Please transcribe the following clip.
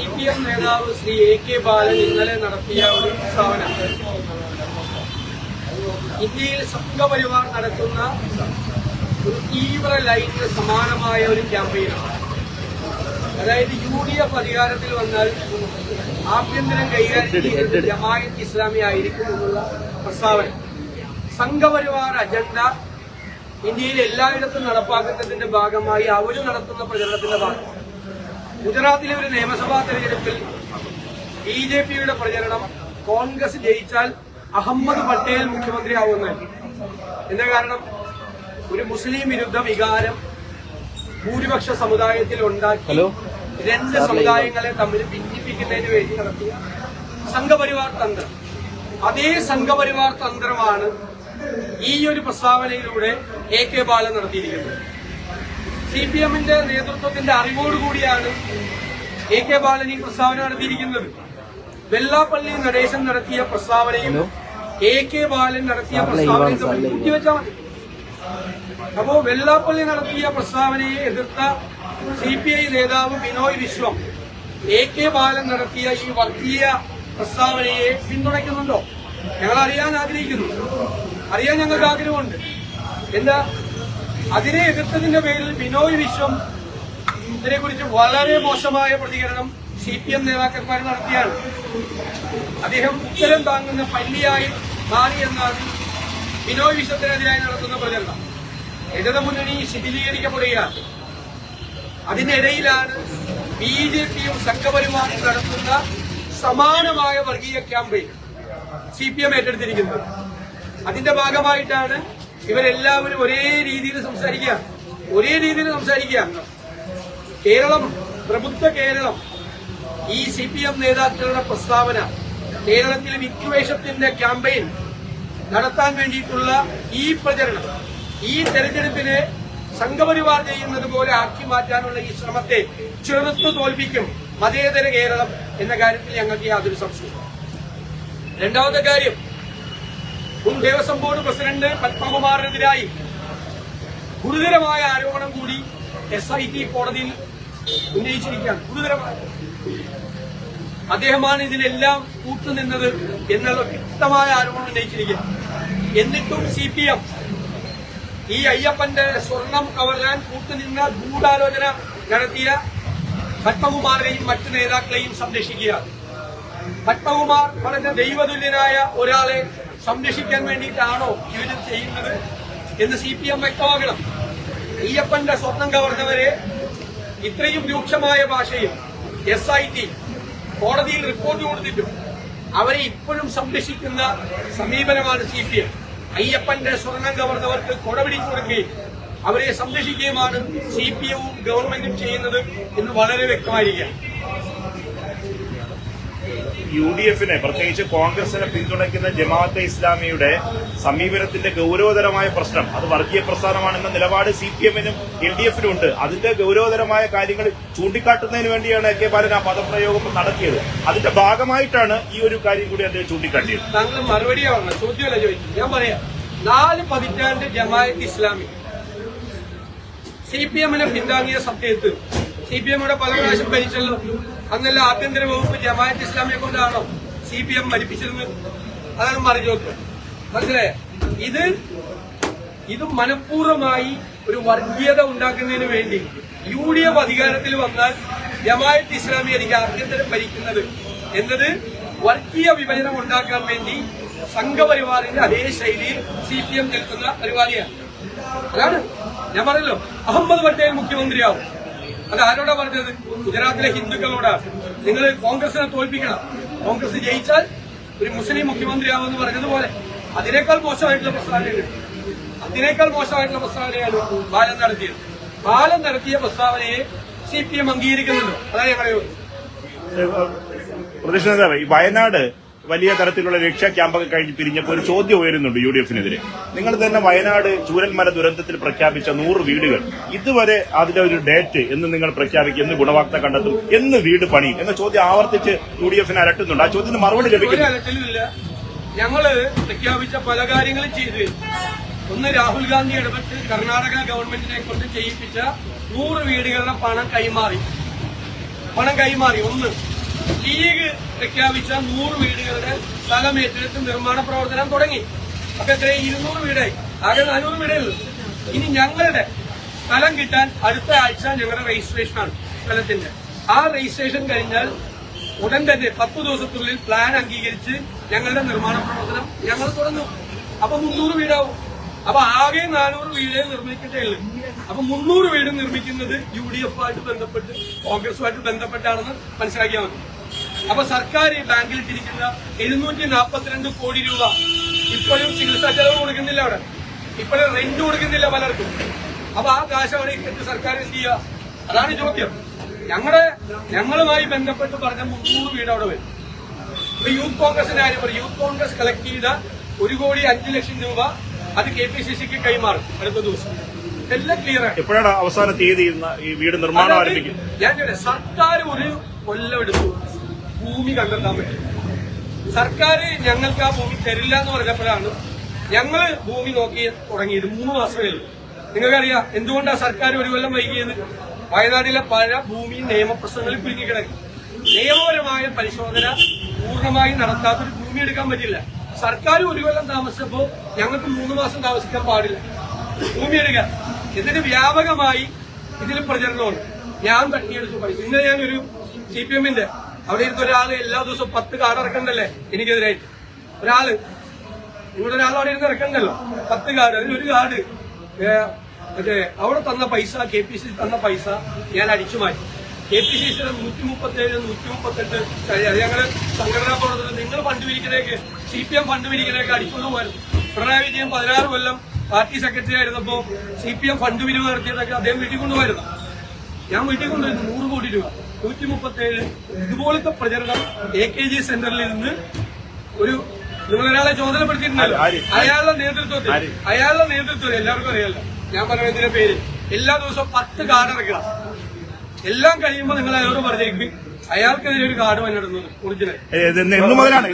CPM നേതാവ് Shri AK ബാലൻ ഇന്നലെ നടത്തിയ ഒരു പ്രസ്താവന ഇന്ത്യയിൽ സംഘപരിവാർ നടത്തുന്ന ഒരു തീവ്ര ലൈനിന് സമാനമായ ഒരു ക്യാമ്പയിനാണ്. അതായത് UDF അധികാരത്തിൽ വന്നാൽ ആഭ്യന്തരം കൈകാര്യം ചെയ്യുന്നത് ജമാഅത്ത് ഇസ്ലാമി ആയിരിക്കും എന്നുള്ള പ്രസ്താവന. സംഘപരിവാർ അജണ്ട ഇന്ത്യയിൽ എല്ലായിടത്തും നടപ്പാക്കുന്നതിന്റെ ഭാഗമായി അവർ നടത്തുന്ന പ്രചരണത്തിന്റെ ഭാഗം. ഗുജറാത്തിലെ ഒരു നിയമസഭാ തെരഞ്ഞെടുപ്പിൽ BJPയുടെ പ്രചരണം കോൺഗ്രസ് ജയിച്ചാൽ അഹമ്മദ് പട്ടേൽ മുഖ്യമന്ത്രിയാവുന്നതാണ്. എന്താ കാരണം? ഒരു മുസ്ലിം വിരുദ്ധ വികാരം ഭൂരിപക്ഷ സമുദായത്തിൽ ഉണ്ടാക്കി രണ്ട് സമുദായങ്ങളെ തമ്മിൽ ഭിന്നിപ്പിക്കുന്നതിന് വേണ്ടി നടത്തിയ സംഘപരിവാർ തന്ത്രം. അതേ സംഘപരിവാർ തന്ത്രമാണ് ഈ ഒരു പ്രസ്താവനയിലൂടെ AK ബാലൻ നടത്തിയിരിക്കുന്നത്. CPMന്റെ നേതൃത്വത്തിന്റെ അറിവോടുകൂടിയാണ് AK ബാലൻ ഈ പ്രസ്താവന നടത്തിയിരിക്കുന്നത്. വെള്ളാപ്പള്ളി നടേശൻ നടത്തിയ പ്രസ്താവനയും AK ബാലൻ നടത്തിയ പ്രസ്താവനയും തമ്മിൽ കൂട്ടിവെച്ചാൽ മതി. അപ്പോ വെള്ളാപ്പള്ളി നടത്തിയ പ്രസ്താവനയെ എതിർത്ത CPI നേതാവ് ബിനോയ് വിശ്വം AK ബാലൻ നടത്തിയ ഈ വർഗീയ പ്രസ്താവനയെ പിന്തുണയ്ക്കുന്നുണ്ടോ? ഞങ്ങൾ അറിയാൻ ആഗ്രഹിക്കുന്നു. അറിയാൻ ഞങ്ങൾക്ക് ആഗ്രഹമുണ്ട്. എന്താ അതിനെ എതിർത്തതിന്റെ പേരിൽ ബിനോയ് വിശ്വം ഇതിനെക്കുറിച്ച് വളരെ മോശമായ പ്രതികരണം CPM നേതാക്കന്മാർ നടത്തിയാണ്. അദ്ദേഹം ഉത്തരം താങ്ങുന്ന പല്ലിയായി മാറിയെന്നാണ് ബിനോയ് വിശ്വത്തിനെതിരായി നടത്തുന്ന പ്രചരണം. ഇടതുമുന്നണി ശിഥിലീകരിക്കപ്പെടുകയാണ്. അതിനിടയിലാണ് BJPയും സംഘപരിവാറും നടത്തുന്ന സമാനമായ വർഗീയ ക്യാമ്പയിൻ CPM ഏറ്റെടുത്തിരിക്കുന്നത്. അതിന്റെ ഭാഗമായിട്ടാണ് ഇവരെല്ലാവരും ഒരേ രീതിയിൽ സംസാരിക്കുക. കേരളം, പ്രബുദ്ധ കേരളം, ഈ CPM നേതാക്കളുടെ പ്രസ്താവന കേരളത്തിൽ വിദ്വേഷത്തിന്റെ ക്യാമ്പയിൻ നടത്താൻ വേണ്ടിയിട്ടുള്ള ഈ പ്രചരണം, ഈ തെരഞ്ഞെടുപ്പിനെ സംഘപരിവാർ ചെയ്യുന്നത് പോലെ ആക്കി മാറ്റാനുള്ള ഈ ശ്രമത്തെ ചെറുത്തു തോൽപ്പിക്കും മതേതര കേരളം എന്ന കാര്യത്തിൽ ഞങ്ങൾക്ക് യാതൊരു സംശയവും. രണ്ടാമത്തെ കാര്യം, മുൻ ദേവസ്വം ബോർഡ് പ്രസിഡന്റ് പത്മകുമാറിനെതിരായി ഗുരുതരമായ ആരോപണം കൂടി SIT കോടതിയിൽ ഉന്നയിച്ചിരിക്കുകയാണ്. ഗുരുതരമായ അദ്ദേഹമാണ് ഇതിനെല്ലാം കൂട്ടുനിന്നത് എന്നുള്ള വ്യക്തമായ ആരോപണം ഉന്നയിച്ചിരിക്കുക. എന്നിട്ടും CPM ഈ അയ്യപ്പന്റെ സ്വർണം കവരാൻ കൂട്ടുനിന്ന ഗൂഢാലോചന നടത്തിയ പത്മകുമാറിനെയും മറ്റു നേതാക്കളെയും സംരക്ഷിക്കുകയാണ്. പത്മകുമാർ വളരെ ദൈവതുല്യനായ ഒരാളെ സംരക്ഷിക്കാൻ വേണ്ടിയിട്ടാണോ ഇവർ ചെയ്യുന്നത് എന്ന് CPM വ്യക്തമാക്കണം. അയ്യപ്പന്റെ സ്വർണം കവർന്നവരെ ഇത്രയും രൂക്ഷമായ ഭാഷയിൽ SIT കോടതിയിൽ റിപ്പോർട്ട് കൊടുത്തിട്ടും അവരെ ഇപ്പോഴും സംരക്ഷിക്കുന്ന സമീപനമാണ് CPM. അയ്യപ്പന്റെ സ്വർണം കവർന്നവർക്ക് കൊടപിടിച്ചു കൊടുക്കുകയും അവരെ സംരക്ഷിക്കുകയുമാണ് CPMവും ഗവൺമെന്റും ചെയ്യുന്നത് എന്ന് വളരെ വ്യക്തമായിരിക്കുകയാണ്. UDFനെ, പ്രത്യേകിച്ച് കോൺഗ്രസിനെ പിന്തുണയ്ക്കുന്ന ജമാഅത്തെ ഇസ്ലാമിയുടെ സമീപനത്തിന്റെ ഗൌരവതരമായ പ്രശ്നം അത് വർഗീയ പ്രസ്ഥാനമാണെന്ന നിലപാട് CPMനും LDFനും ഉണ്ട്. അതിന്റെ ഗൌരവതരമായ കാര്യങ്ങൾ ചൂണ്ടിക്കാട്ടുന്നതിന് വേണ്ടിയാണ് AK ബാലൻ ആ പദപ്രയോഗം നടത്തിയത്. അതിന്റെ ഭാഗമായിട്ടാണ് ഈ ഒരു കാര്യം കൂടി അദ്ദേഹം ചൂണ്ടിക്കാട്ടിയത്. താങ്കൾ മറുപടിയാണ്, ചോദ്യമല്ല ചോദിച്ചത്. ഞാൻ പറയാം, 4 പതിറ്റാണ്ട് ജമാഅത്ത് ഇസ്ലാമി CPMനെ പിന്താങ്ങിയ സമയത്ത് CPMയുടെ പല പ്രാവശ്യം ഭരിച്ചല്ലോ. അന്നല്ല ആഭ്യന്തര വകുപ്പ് ജമാഅത്ത് ഇസ്ലാമിയെ കൊണ്ടാണോ CPM ഭരിപ്പിച്ചിരുന്നത്? അതാണ് മറുചോദ്യം. മനസ്സിലായ? ഇത് മനഃപൂർവ്വമായി ഒരു വർഗീയത ഉണ്ടാക്കുന്നതിന് വേണ്ടി UDF അധികാരത്തിൽ വന്നാൽ ജമാഅത്ത് ഇസ്ലാമി ആഭ്യന്തരം ഭരിക്കുന്നത് എന്നത് വർഗീയ വിഭജനം ഉണ്ടാക്കാൻ വേണ്ടി സംഘപരിവാറിന്റെ അതേ ശൈലിയിൽ CPM നിൽക്കുന്ന പരിപാടിയാണ്. അതാണ് ഞാൻ പറഞ്ഞല്ലോ, അഹമ്മദ് പട്ടേൽ മുഖ്യമന്ത്രിയാവും. അത് ആരോടാ പറഞ്ഞത്? ഗുജറാത്തിലെ ഹിന്ദുക്കളോടാണ്. നിങ്ങൾ കോൺഗ്രസിനെ തോൽപ്പിക്കണം, കോൺഗ്രസ് ജയിച്ചാൽ ഒരു മുസ്ലിം മുഖ്യമന്ത്രിയാവുമെന്ന് പറഞ്ഞതുപോലെ അതിനേക്കാൾ മോശമായിട്ടുള്ള പ്രസ്താവനയാണ് ബാലൻ നടത്തിയത്. ബാലൻ നടത്തിയ പ്രസ്താവനയെ CPM അംഗീകരിക്കുന്നുണ്ടോ? അതാണ് ഞങ്ങളുടെ പ്രതിപക്ഷ നേതാവ്. ഈ വയനാട് വലിയ തരത്തിലുള്ള രക്ഷാ ക്യാമ്പൊക്കെ കഴിഞ്ഞ് പിരിഞ്ഞപ്പോൾ ഒരു ചോദ്യം ഉയരുന്നുണ്ട് UDFനെതിരെ. നിങ്ങൾ തന്നെ വയനാട് ചൂരൽമല ദുരന്തത്തിൽ പ്രഖ്യാപിച്ച 100 വീടുകൾ ഇതുവരെ അതിന്റെ ഒരു ഡേറ്റ് എന്ന് നിങ്ങൾ പ്രഖ്യാപിക്കും, എന്ന് ഗുണവാർത്ത കണ്ടെത്തും, എന്ന് വീട് പണിയും എന്ന ചോദ്യം ആവർത്തിച്ച് UDFനെ അലട്ടുന്നുണ്ട്. ആ ചോദ്യത്തിന് മറുപടി ലഭിക്കില്ല. ഞങ്ങള് പ്രഖ്യാപിച്ച പല കാര്യങ്ങളും ചെയ്തു. ഒന്ന്, രാഹുൽ ഗാന്ധി ഇടപെട്ട് കർണാടക ഗവൺമെന്റിനെ കൊണ്ട് ചെയ്യിപ്പിച്ച 100 വീടുകളുടെ പണം കൈമാറി. ഒന്ന് ലീഗ് പ്രഖ്യാപിച്ച 100 വീടുകളുടെ സ്ഥലം ഏറ്റെടുത്ത് നിർമ്മാണ പ്രവർത്തനം തുടങ്ങി. അപ്പൊ എത്രയും 200 വീടായി, ആകെ 400 വീടേ ഉള്ളൂ. ഇനി ഞങ്ങളുടെ സ്ഥലം കിട്ടാൻ അടുത്ത ആഴ്ച ഞങ്ങളുടെ രജിസ്ട്രേഷനാണ് സ്ഥലത്തിന്റെ. ആ രജിസ്ട്രേഷൻ കഴിഞ്ഞാൽ ഉടൻ തന്നെ 10 ദിവസത്തിനുള്ളിൽ പ്ലാൻ അംഗീകരിച്ച് ഞങ്ങളുടെ നിർമ്മാണ പ്രവർത്തനം ഞങ്ങൾ തുടങ്ങും. അപ്പൊ 300 വീടാവും. അപ്പൊ ആകെ 400 വീടേ നിർമ്മിക്കട്ടേ ഉള്ളൂ. അപ്പൊ 300 വീട് നിർമ്മിക്കുന്നത് UDF ആയിട്ട് ബന്ധപ്പെട്ട് കോൺഗ്രസുമായിട്ട് ബന്ധപ്പെട്ടാണെന്ന് മനസ്സിലാക്കിയാൽ മതി. അപ്പൊ സർക്കാർ ബാങ്കിൽ ഇട്ടിരിക്കുന്ന 742 കോടി രൂപ ഇപ്പോഴും ചികിത്സാ ചെലവ് കൊടുക്കുന്നില്ല, അവിടെ ഇപ്പോഴും റെന്റ് കൊടുക്കുന്നില്ല പലർക്കും. അപ്പൊ ആ കാശ് അവിടെ ഇട്ടിട്ട് സർക്കാർ എന്ത് ചെയ്യുക? അതാണ് ചോദ്യം. ഞങ്ങളുമായി ബന്ധപ്പെട്ട് പറഞ്ഞ 300 വീട് അവിടെ വരും. ഇപ്പൊ യൂത്ത് കോൺഗ്രസിന്റെ കാര്യം പറയും. യൂത്ത് കോൺഗ്രസ് കളക്ട് ചെയ്ത 1,05,00,000 രൂപ അത് KPCCക്ക് കൈമാറും അടുത്ത ദിവസം. എല്ലാം ക്ലിയർ ആണ്. എപ്പോഴാണ് അവസാന തീയതി ഈ വീട് നിർമ്മാണം ആരംഭിക്കുന്നത്? ഞാൻ സർക്കാർ ഒരു കൊല്ലം എടുത്തു ഭൂമി കണ്ടെത്താൻ പറ്റും. സർക്കാർ ഞങ്ങൾക്ക് ആ ഭൂമി തരില്ല എന്ന് പറഞ്ഞപ്പോഴാണ് ഞങ്ങള് ഭൂമി നോക്കി തുടങ്ങിയത്. 3 മാസമേ ഉള്ളൂ. നിങ്ങൾക്കറിയാം എന്തുകൊണ്ടാണ് സർക്കാർ ഒരു കൊല്ലം വൈകിയത്? വയനാട്ടിലെ പല ഭൂമി നിയമപ്രശ്നങ്ങളിൽ കുരുങ്ങിക്കിടക്കും. നിയമപരമായ പരിശോധന പൂർണ്ണമായി നടത്താത്തൊരു ഭൂമി എടുക്കാൻ പറ്റില്ല. സർക്കാർ ഒരു കൊല്ലം താമസിച്ചപ്പോ ഞങ്ങൾക്ക് 3 മാസം താമസിക്കാൻ പാടില്ല ഭൂമി എടുക്കാൻ. ഇതിന് വ്യാപകമായി ഇതിൽ പ്രചരണമുണ്ട്. ഞാൻ തട്ടിയെടുത്തു പൈസ. ഇന്നലെ ഞാനൊരു CPMന്റെ അവിടെ ഇരുന്ന ഒരാള് എല്ലാ ദിവസവും 10 കാർഡ് ഇറക്കണ്ടല്ലേ എനിക്കെതിരായിട്ട്. നിങ്ങളുടെ ഒരാൾ അവിടെ ഇരുന്ന് ഇറക്കണ്ടല്ലോ 10 കാർഡ്. അതിലൊരു കാർഡ് മറ്റേ അവിടെ തന്ന പൈസ, KPCC തന്ന പൈസ ഞാൻ അടിച്ചു മാറ്റി. KPCCയുടെ 137, 138 ഞങ്ങള് സംഘടനാ പ്രവർത്തനം നിങ്ങൾ ഫണ്ട് പിരിക്കലേക്ക് CPM ഫണ്ട് പിരിക്കലേക്ക് അടിക്കൊണ്ടു പോയിരുന്നു. പിണറായി വിജയൻ 16 കൊല്ലം പാർട്ടി സെക്രട്ടറി ആയിരുന്നപ്പോ CPM ഫണ്ട് പിരിവ് നടത്തിയതൊക്കെ അദ്ദേഹം വീട്ടിൽ കൊണ്ടുപോയിരുന്നു. ഞാൻ വീട്ടിൽ കൊണ്ടുവരുന്നു 100 കോടി രൂപ. 137 ഇതുപോലത്തെ പ്രചരണം AKG സെന്ററിൽ നിന്ന് നിങ്ങളൊരാളെ ചുമതലപ്പെടുത്തിയിട്ടുണ്ടല്ലോ. അയാളുടെ നേതൃത്വത്തിൽ എല്ലാവർക്കും അറിയാലോ, ഞാൻ പറയുന്നതിന്റെ പേര് എല്ലാ ദിവസവും 10 കാർഡ് ഇറക്കുക. എല്ലാം കഴിയുമ്പോൾ നിങ്ങൾ അയാളോട് പറഞ്ഞേക്കും അയാൾക്കെതിരെ ഒരു കാർഡ് വന്നിടുന്നത് ഒറിജിനൽ. ഇന്ന് മുതലാണ്